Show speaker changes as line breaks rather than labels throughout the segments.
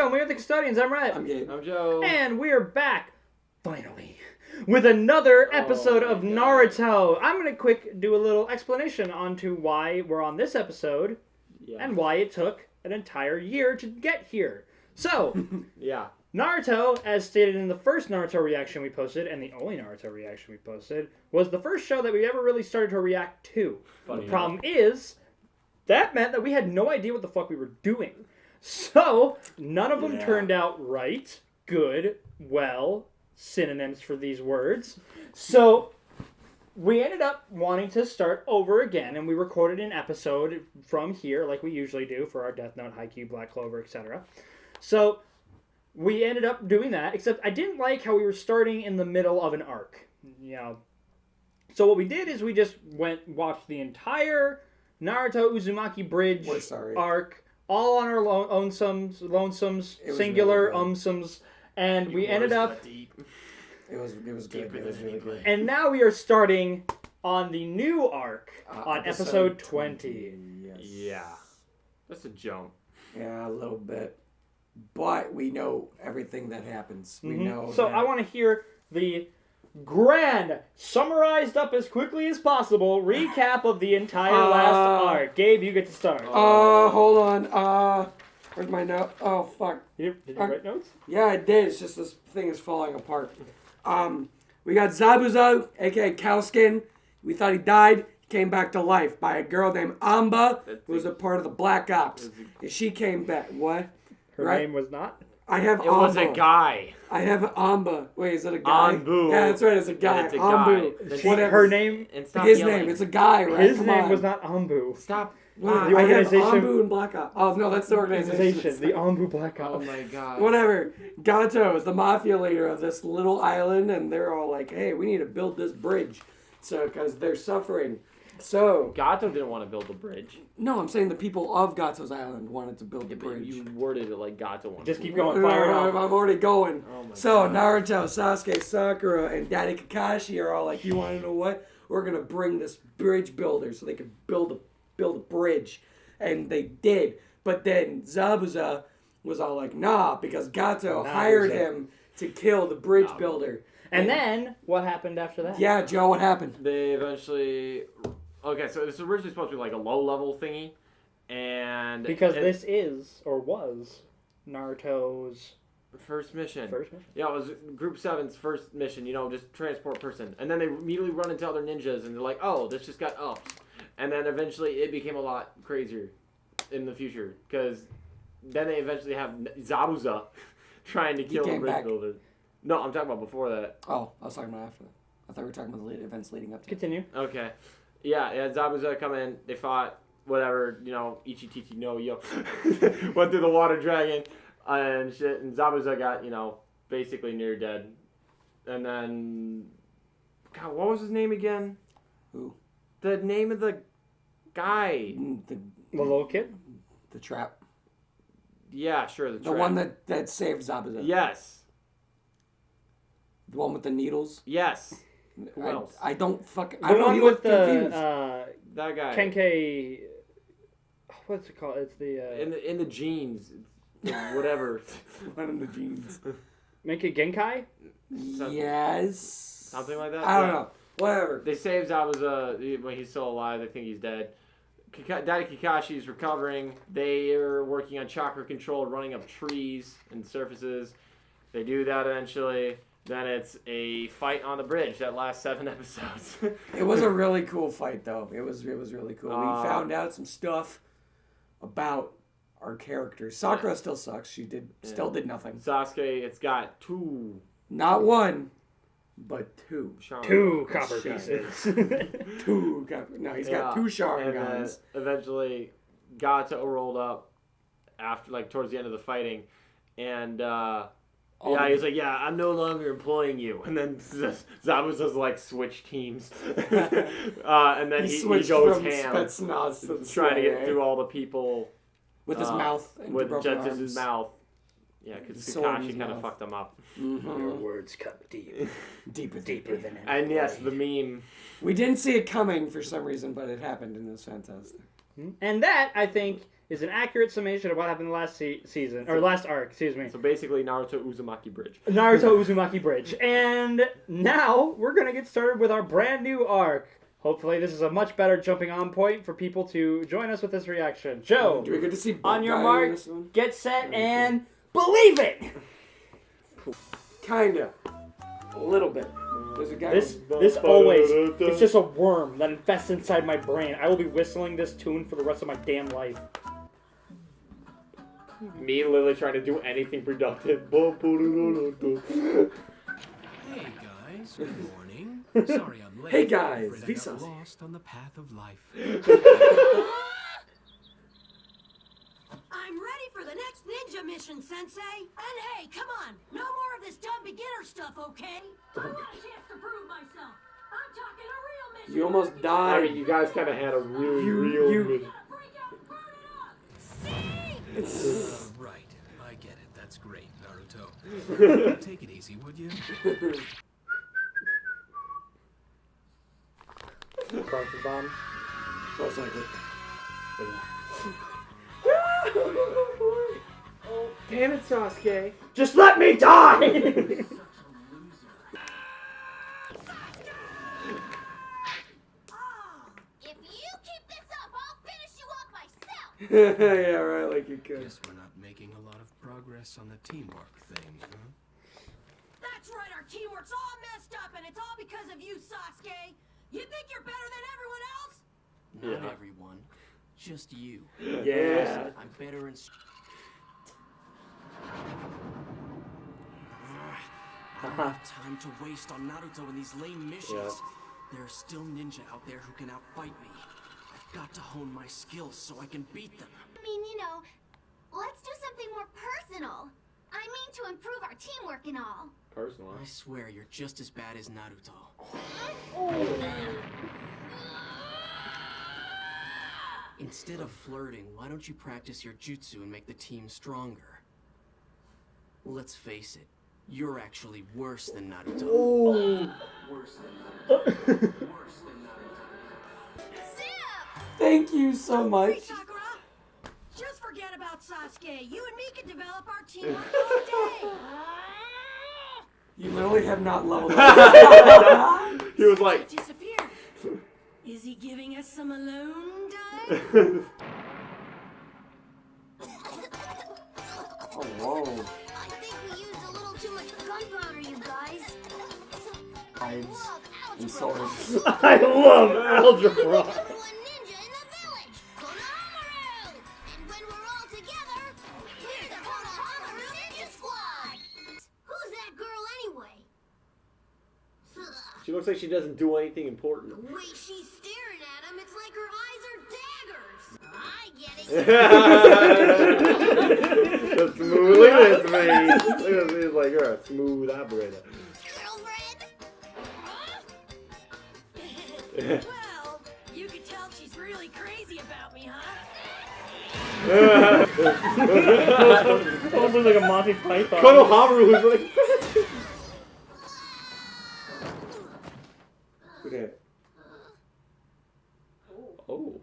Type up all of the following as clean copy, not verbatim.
show. We're the Custodians. I'm Rhett.
I'm Gabe.
I'm Joe.
And we're back, finally, with another episode of Naruto. I'm going to do a little explanation onto why we're on this episode and why it took an entire year to get here. So, Naruto, as stated in the first Naruto reaction we posted, and the only Naruto reaction we posted, was the first show that we ever really started to react to. The problem is, that meant that we had no idea what the fuck we were doing. So, none of them turned out right, good, well, synonyms for these words. So, we ended up wanting to start over again, and we recorded an episode from here, like we usually do for our Death Note, Haikyuu, Black Clover, etc. So, we ended up doing that, except I didn't like how we were starting in the middle of an arc. You know. So what we did is we just watched the entire Naruto Uzumaki Bridge arc, all on our lonesomes, singular really umsomes, and we ended up...
It was good. It was really good.
And now we are starting on the new arc, on episode 20.
Yes.
Yeah. That's a jump.
Yeah, a little bit. But we know everything that happens. We know.
So I want to hear the grand, summarized up as quickly as possible, recap of the entire last arc. Gabe, you get to start.
Hold on. Where's my note? Oh, fuck.
Did you write notes?
Yeah, I did. It's just this thing is falling apart. We got Zabuza, a.k.a. Cowskin. We thought he died. He came back to life by a girl named Amba, who was a part of the Black Ops. And she came back. What?
Her name was not?
I have Amba.
It was a guy.
I have Amba. Wait, is it a guy?
Anbu.
Yeah, that's right. It's a guy.
It's a
Ambu.
guy.
Whatever.
Her name?
His name. It's a guy, right?
His name was not Ambu.
Stop.
The
I have
organization.
Ambu and Black Ops. Oh, no, that's the organization.
The Ambu Black Ops.
Oh my god.
Whatever. Gato is the mafia leader of this little island, and they're all like, hey, we need to build this bridge. So, because they're suffering. So.
Gato didn't want to build a bridge.
No, I'm saying the people of Gato's island wanted to build the bridge.
You worded it like Gato wanted.
Just keep going. Fire it off.
I'm already going.
Oh my
so,
god.
Naruto, Sasuke, Sakura, and Daddy Kakashi are all like, you want to know what? We're going to bring this bridge builder so they could build a bridge. And they did. But then Zabuza was all like, nah, because Gato hired him to kill the bridge builder.
And then, what happened after that?
Yeah, Joe, what happened?
They eventually... Okay, so it's originally supposed to be like a low-level thingy. And...
Because this is, or was, Naruto's...
First mission.
Yeah,
it was Group 7's first mission, just transport person. And then they immediately run into other ninjas, and they're like, oh, this just got ups. And then eventually it became a lot crazier in the future. Because then they eventually have Zabuza trying to kill the bridge builder. No, I'm talking about before that.
Oh, I was talking about after that. I thought we were talking about the events leading up to it.
Continue.
Okay. Yeah, Zabuza come in, they fought, whatever, Ichi Titi no Yo. Went through the water dragon and shit, and Zabuza got, basically near dead. And then, God, what was his name again?
Who?
The name of the guy.
The
little kid?
The trap.
Yeah, sure, the trap.
The one that saved Zabuza.
Yes.
The one with the needles?
Yes. Who else?
I don't fucking...
The one with the...
that guy.
Kenkei... What's it called? It's the...
In the jeans. Whatever.
One in the jeans.
Menkei Genkai?
Yes.
Something like that?
I don't know. Whatever.
They saved Zabuza when he's still alive. They think he's dead. Daddy Kakashi's recovering. They are working on chakra control, running up trees and surfaces. They do that eventually. Then it's a fight on the bridge that lasts 7 episodes.
It was a really cool fight, though. It was really cool. We found out some stuff about our characters. Sakura still sucks. She still did nothing.
Sasuke, it's got 2.
Not 1, but 2.
2 copper pieces.
2 copper. No, he's got 2 Sharingans.
Eventually, Gato rolled up after, towards the end of the fighting, and he's like, yeah, I'm no longer employing you. And then Zabuza's switch teams. And then he goes
from
ham.
Spetsnaz to
trying to get through all the people.
With his mouth.
With just his mouth. Yeah, because Kakashi kind of fucked him up.
Mm-hmm.
Your words cut deep.
Deeper than
And yes, the meme.
We didn't see it coming for some reason, but it happened and it was fantastic.
And that, I think, is an accurate summation of what happened last season, or last arc, excuse me.
So basically, Naruto Uzumaki Bridge.
Naruto Uzumaki Bridge. And now, we're going to get started with our brand new arc. Hopefully, this is a much better jumping on point for people to join us with this reaction. Joe,
do we get to see
on your
Guy
mark,
in this one?
get set, and believe it!
Kinda. A little bit. There's a guy.
This always, it's just a worm that infests inside my brain. I will be whistling this tune for the rest of my damn life.
Me literally trying to do anything productive.
Hey guys, good morning. Sorry I'm late.
Hey guys,
Afraid I got
Visas.
lost on the path of life.
I'm ready for the next ninja mission, Sensei. And hey, come on, no more of this dumb beginner stuff, okay? I want a chance to prove myself. I'm talking a real mission.
You almost
I
died.
mean, you guys kind of had a really
You-
real.
Break out, burn it up. See?
Right, I get it. That's great, Naruto. Take it easy, would you?
Carpet bomb.
Most likely.
Damn it, Sasuke.
Just let me die!
If you keep this up, I'll finish you off myself.
Yeah, right, like you could.
Guess we're not making a lot of progress on the teamwork thing, huh?
That's right, our teamwork's all messed up, and it's all because of you, Sasuke. You think you're better than everyone else?
Not
Yeah.
everyone. Just you.
Yeah.
I'm better in... I don't have time to waste on Naruto and these lame missions.
Yeah.
There are still ninja out there who can outfight me. I've got to hone my skills so I can beat them.
I mean, you know, let's do something more personal. I mean to improve our teamwork and all.
Personal.
I swear you're just as bad as Naruto. Instead of flirting, why don't you practice your jutsu and make the team stronger? Let's face it, you're actually worse than Naruto. Worse than Naruto. Worse than Naruto.
Thank you so
Hey,
much.
Sakura. Just forget about Sasuke. You and me can develop our teamwork all day.
You literally have not leveled up.
He was like,
Disappeared. Is he giving us some alone time?
Oh, whoa.
I think we used a little too much gunpowder, you guys.
Hives and
algebra.
swords.
I love algebra.
Number one ninja in the village, Konohamaru. And when we're all together, we're the Konohamaru Ninja Squad. Who's that girl anyway?
she looks like she doesn't do anything important.
The way she's staring at him, it's like her eyes are daggers. I get it.
That's smooth. Look at this face. Look at this. He's like, you're a smooth operator.
Girlfriend?
Well, you can tell she's really crazy about me, huh?
Almost looks like a Monty Python.
Konohamaru was like,
Who did?
oh.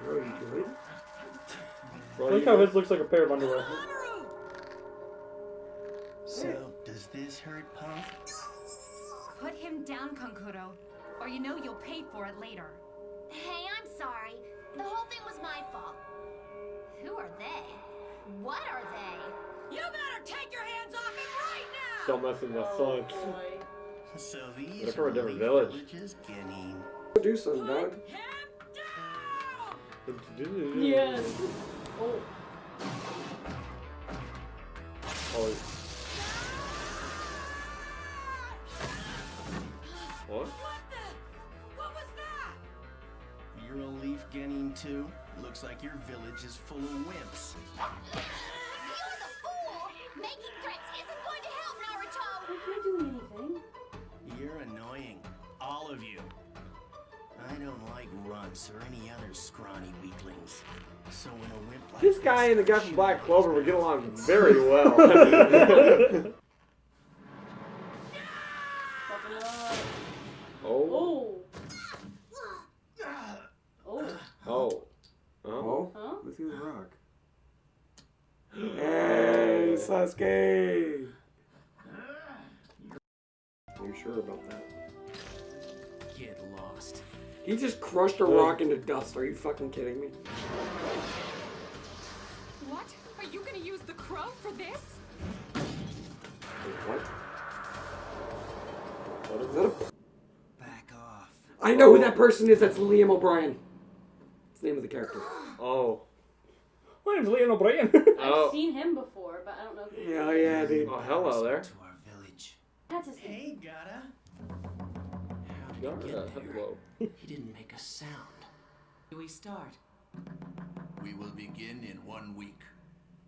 Bro, you good?
Bro,
Look how his looks like a pair of underwear.
Konohamaru!
So, does this hurt, punk?
Put him down, Kankuro, or you know you'll pay for it later.
Hey, I'm sorry. The whole thing was my fault. Who are they? What are they?
You better take your hands off him right now!
Don't mess with my son.
So
They're
these
from a different
relief
village.
villages getting...
Do something, dog.
Him down!
Yes.
Oh. What?
What was that?
You're a leaf getting too? Looks like your village is full of wimps.
You're the fool! Making threats isn't going to help, Naruto!
I can't do anything.
You're annoying. All of you. I don't like runts or any other scrawny weaklings. So when a wimp like
This guy and the guy from Black Clover would get along very well.
Oh.
Oh.
Oh?
Huh?
Let's see the rock. Hey, Sasuke! Are you sure about that?
Get lost.
He just crushed a rock into dust. Are you fucking kidding me?
What? Are you gonna use the crow for this?
What? Is that a...
Back off.
I know who that person is. That's Liam O'Brien. That's the name of the character.
Oh.
My name's Liam O'Brien.
I've seen him before, but I don't know who he is.
Yeah, yeah, dude.
Oh, hello there.
To our village.
That's his name.
Hey, Gata.
How did he get there?
Hello.
He didn't make a sound. Do we start?
We will begin in 1 week.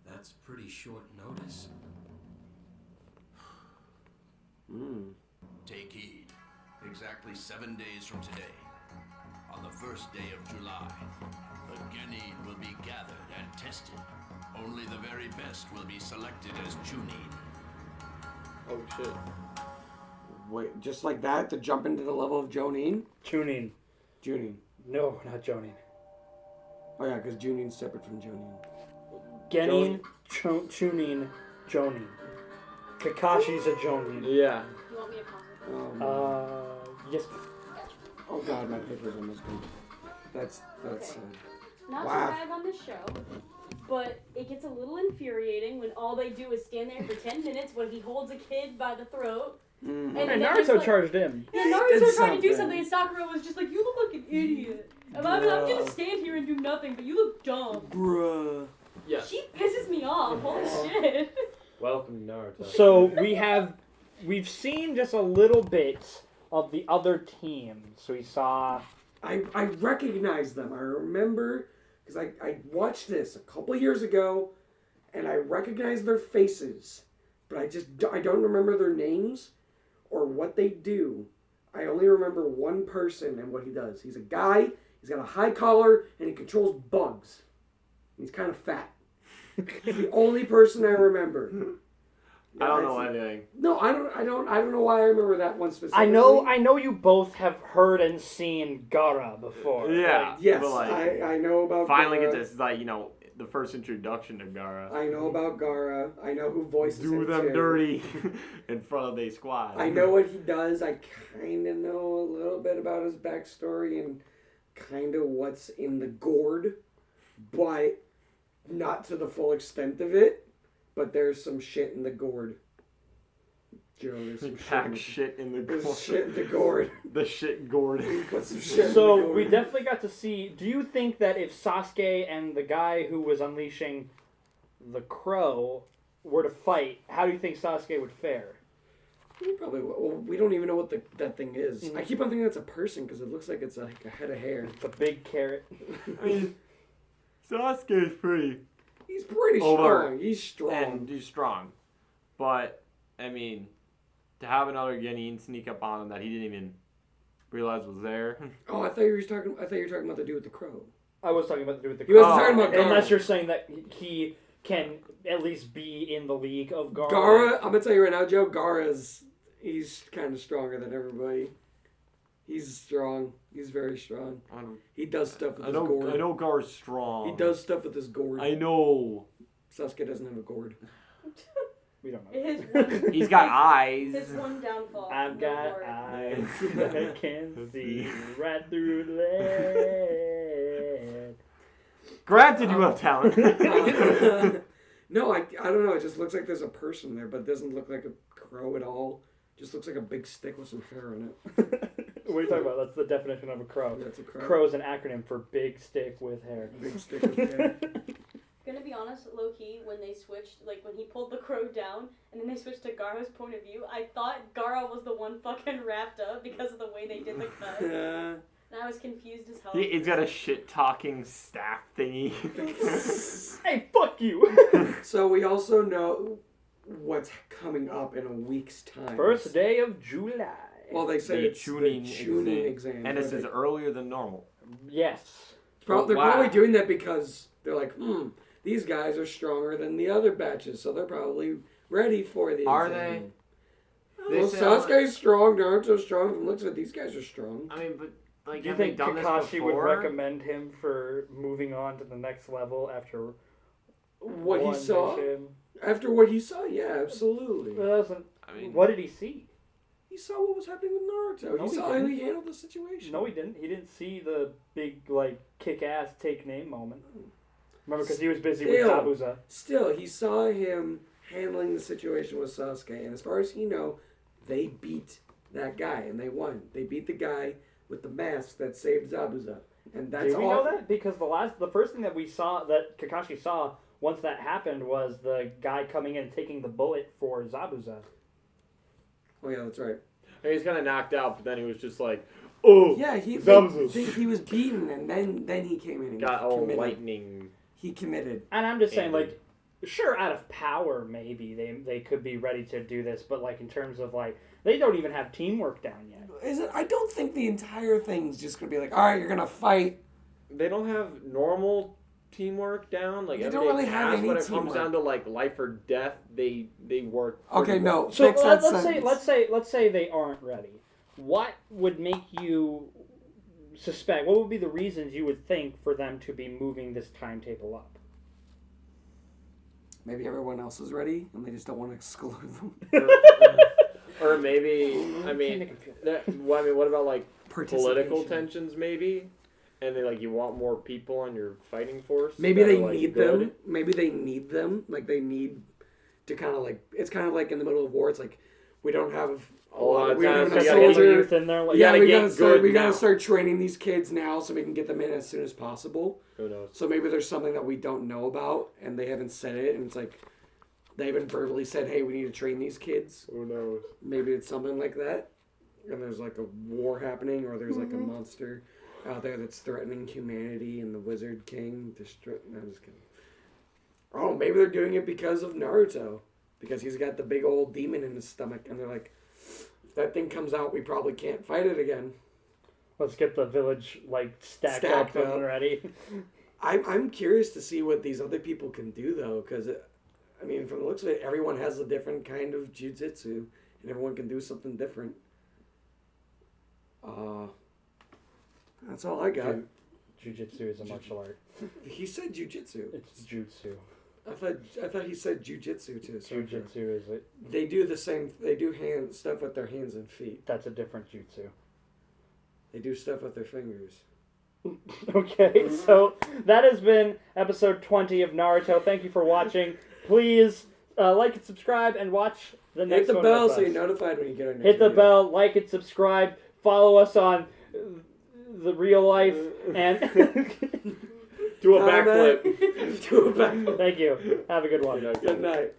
That's pretty short notice. Take heed. Exactly 7 days from today, on the first day of July, the Genin will be gathered and tested. Only the very best will be selected as Chunin.
Oh shit.
Wait, just like that to jump into the level of Jonin?
Chunin.
Junin.
No, not Jonin.
Oh yeah, because Junin's separate from Jonin.
Genin, Chunin, Jonin. Kakashi's a Jonin.
Yeah.
You want me to pause it?
Yes.
Oh god, my paper's almost gone. That's
Okay. Not
Wow.
to rag on this show, but it gets a little infuriating when all they do is stand there for 10 minutes when he holds a kid by the throat. And
Hey,
then it's
Naruto
like,
charged him.
Yeah,
he
Naruto
did
tried to do
something.
something and Sakura was just like, you look like an idiot. And I'm gonna stand here and do nothing, but you look dumb.
Bruh.
Yes.
She pisses me off. Holy shit.
Welcome, Naruto.
So we've seen just a little bit of the other teams. So we saw.
I recognize them. I remember, because I watched this a couple of years ago, and I recognize their faces, but I don't remember their names or what they do. I only remember one person and what he does. He's a guy, he's got a high collar, and he controls bugs. He's kind of fat. He's the only person I remember.
I don't know anything.
No, I don't know why I remember that one specifically.
I know you both have heard and seen Gaara before.
Yeah.
Yes,
But like,
I know about
finally
Gaara.
get this, like, you know, the first introduction to Gaara.
I know about Gaara. I know who voices
Do
him
them
too.
dirty in front of the squad.
I know what he does. I kind of know a little bit about his backstory and kind of what's in the gourd, but not to the full extent of it. But there's some shit in the gourd. Joe, there's some
shit in the gourd.
There's shit in the gourd.
The shit gourd.
Put some shit in the
So
gourd.
we definitely got to see. Do you think that if Sasuke and the guy who was unleashing the crow were to fight, how do you think Sasuke would fare?
He probably will. Well, we don't even know what that thing is. I keep on thinking that's a person because it looks like it's like a head of hair.
The big carrot.
I mean, Sasuke's pretty.
He's pretty strong. He's strong.
And he's strong. But, I mean, to have another Genin sneak up on him that he didn't even realize was there.
Oh, I thought you were talking about the dude with the crow.
I was talking about the dude with the
He
crow.
wasn't talking about Gaara.
Unless you're saying that he can at least be in the league of Gaara.
Gaara, I'm gonna tell you right now, Joe. He's kind of stronger than everybody. He's strong. He's very strong. He does stuff with his gourd.
I know Gaara's strong.
He does stuff with his gourd.
I know.
Sasuke doesn't have a gourd.
We don't know.
He's got eyes.
His one downfall.
I've
No
got
more.
eyes that can see right through lead.
Granted, you have talent.
No, I don't know. It just looks like there's a person there, but it doesn't look like a crow at all. Just looks like a big stick with some hair on it.
What are you talking about? That's the definition of a crow.
That's a crow.
Crow is an acronym for big stick with hair.
Big stick with hair.
Gonna be honest, low key, when they switched, like when he pulled the crow down and then they switched to Gaara's point of view, I thought Gaara was the one fucking wrapped up because of the way they did the cut. And I was confused as hell.
He's got a shit-talking staff thingy.
Hey, fuck you!
So we also know what's coming up in a week's time.
First day of July.
Well, they say
The
it's
tuning
the tuning exam.
And this is earlier than normal.
Yes.
They're
wow.
probably doing that because they're like, these guys are stronger than the other batches, so they're probably ready for the
Are
exam. Well,
say,
Sasuke's strong, Naruto's strong. From the looks of it, these guys are strong.
I mean, but like,
Do you
have they
think
done this
Kakashi would
before?
recommend him for moving on to the next level after
What
one
he saw?
mission?
After what he saw, yeah, absolutely.
I mean,
What did he see?
He saw what was happening with Naruto.
No,
he
he
saw how
didn't.
he handled the situation.
No, he didn't. He didn't see the big, like, kick-ass take name moment. Remember, because he was busy with Zabuza.
Still, he saw him handling the situation with Sasuke, and as far as he know, they beat that guy, and they won. They beat the guy with the mask that saved Zabuza, and that's
Do we
all.
know that? Because the first thing that we saw, that Kakashi saw, once that happened, was the guy coming in and taking the bullet for Zabuza.
Oh yeah, that's right.
He was kind of knocked out, but then he was just like, oh,
Yeah, he was beaten, and then he came in and
got all
committed.
lightning.
He committed.
And I'm just saying,
Angry.
like, sure, out of power, maybe they could be ready to do this, but like in terms of like, they don't even have teamwork down yet.
I don't think the entire thing's just gonna be like, all right, you're gonna fight.
They don't have normal teamwork down. Like
They
every
don't
day
really have
passed,
any
when it comes
teamwork.
down to like life or death, they work.
Okay,
pretty well.
no.
So
fix that
let's
sentence.
say they aren't ready. What would make you suspect? What would be the reasons you would think for them to be moving this timetable up?
Maybe everyone else is ready, and they just don't want to exclude them.
Or maybe, I mean, what about like political
Participation.
tensions? Maybe, and they you want more people on your fighting force.
Maybe
that
they
are,
need
good.
them. Maybe they need them. Like they need to kind of it's kind of like in the middle of war. It's like we don't have
A lot of
we don't
times
have
you
enough
gotta get
soldiers.
youth in there. Like,
Yeah, we
get
gotta start.
good
We gotta
now.
start training these kids now so we can get them in as soon as possible.
Who knows?
So maybe there's something that we don't know about, and they haven't said it, and it's like they haven't verbally said, "Hey, we need to train these kids."
Who knows?
Maybe it's something like that, and there's like a war happening, or there's like a monster out there that's threatening humanity, and the Wizard King No, I'm just kidding. Oh, maybe they're doing it because of Naruto, because he's got the big old demon in his stomach, and they're like, if that thing comes out, we probably can't fight it again.
Let's get the village stacked
Stacked
up
up.
and ready.
I'm curious to see what these other people can do, though, because, I mean, from the looks of it, everyone has a different kind of jujitsu, and everyone can do something different. That's all I got.
Jiu-jitsu is a martial art.
He said jujitsu.
It's jutsu.
I thought he said jujitsu too. So
Jiu-jitsu is it?
they do the same. They do hand stuff with their hands and feet.
That's a different jutsu.
They do stuff with their fingers.
Okay, so that has been episode 20 of Naruto. Thank you for watching. Please like and subscribe and watch the next
Hit the
one
bell
with
so you're
us.
notified when you get our next
Hit the
video.
bell, like and subscribe. Follow us on the real life and
Do a
Comment.
backflip.
Do a backflip.
thank you. Have a good one.
Good night.